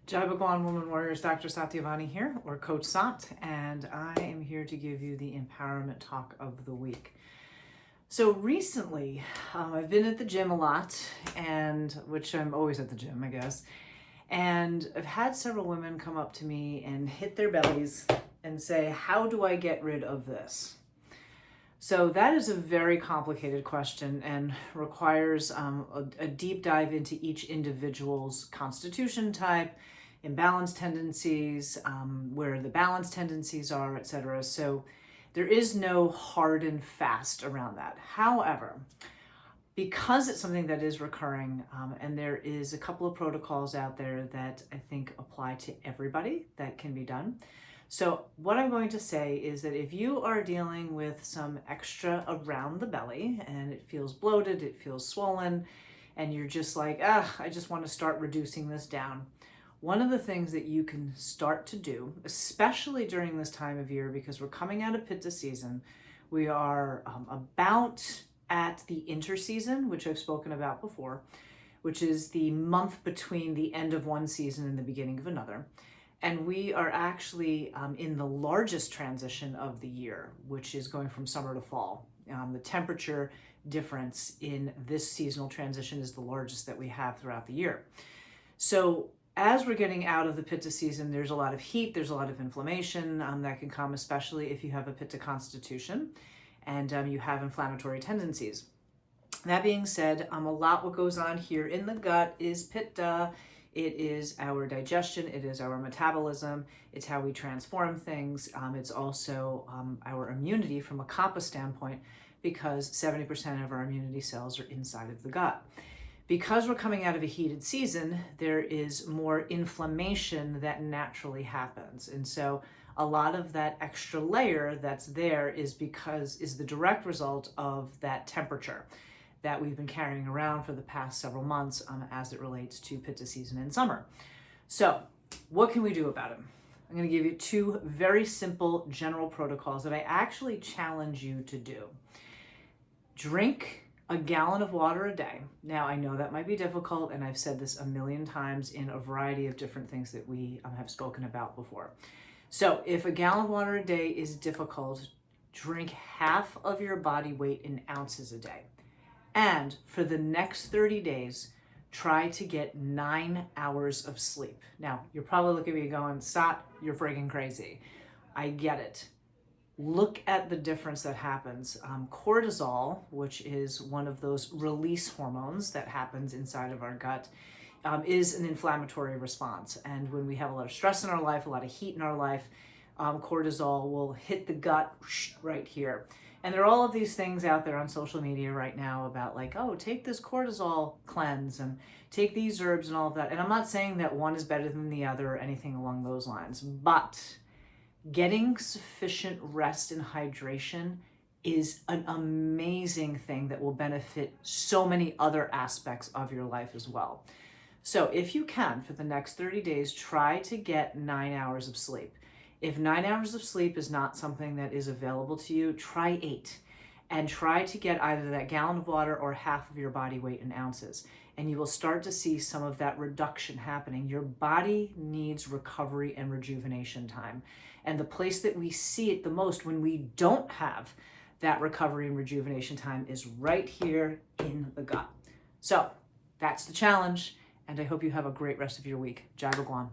Jai Bhagwan, Woman Warriors, Dr. Satyavani here, or Coach Sat, and I am here to give you the empowerment talk of the week. So recently, I've been at the gym a lot, which I'm always at the gym, I guess, and I've had several women come up to me and hit their bellies and say, how do I get rid of this? So that is a very complicated question and requires a deep dive into each individual's constitution type, imbalance tendencies, where the balance tendencies are, etc. So there is no hard and fast around that. However, because it's something that is recurring, and there is a couple of protocols out there that I think apply to everybody that can be done. So what I'm going to say is that if you are dealing with some extra around the belly and it feels bloated, it feels swollen, and you're just like, I just want to start reducing this down. One of the things that you can start to do, especially during this time of year, because we're coming out of Pitta season, we are about at the interseason, which I've spoken about before, which is the month between the end of one season and the beginning of another. And we are actually in the largest transition of the year, which is going from summer to fall. The temperature difference in this seasonal transition is the largest that we have throughout the year. So as we're getting out of the Pitta season, there's a lot of heat, there's a lot of inflammation that can come, especially if you have a Pitta constitution and you have inflammatory tendencies. That being said, a lot what goes on here in the gut is Pitta. It is our digestion, it is our metabolism, it's how we transform things. It's also our immunity from a kapha standpoint, because 70% of our immunity cells are inside of the gut. Because we're coming out of a heated season, there is more inflammation that naturally happens. And so a lot of that extra layer that's there is the direct result of that temperature that we've been carrying around for the past several months as it relates to Pitta season in summer. So what can we do about it? I'm going to give you two very simple general protocols that I actually challenge you to do. Drink a gallon of water a day. Now, I know that might be difficult, and I've said this a million times in a variety of different things that we have spoken about before. So if a gallon of water a day is difficult, drink half of your body weight in ounces a day. And for the next 30 days, try to get 9 hours of sleep. Now, you're probably looking at me going, Sat, you're friggin' crazy. I get it. Look at the difference that happens. Cortisol, which is one of those release hormones that happens inside of our gut, is an inflammatory response. And when we have a lot of stress in our life, a lot of heat in our life, cortisol will hit the gut right here. And there are all of these things out there on social media right now about like, oh, take this cortisol cleanse and take these herbs and all of that. And I'm not saying that one is better than the other or anything along those lines, but getting sufficient rest and hydration is an amazing thing that will benefit so many other aspects of your life as well. So if you can, for the next 30 days, try to get 9 hours of sleep. If 9 hours of sleep is not something that is available to you, try 8. And try to get either that gallon of water or half of your body weight in ounces. And you will start to see some of that reduction happening. Your body needs recovery and rejuvenation time. And the place that we see it the most when we don't have that recovery and rejuvenation time is right here in the gut. So that's the challenge. And I hope you have a great rest of your week. Jai Bhagwan.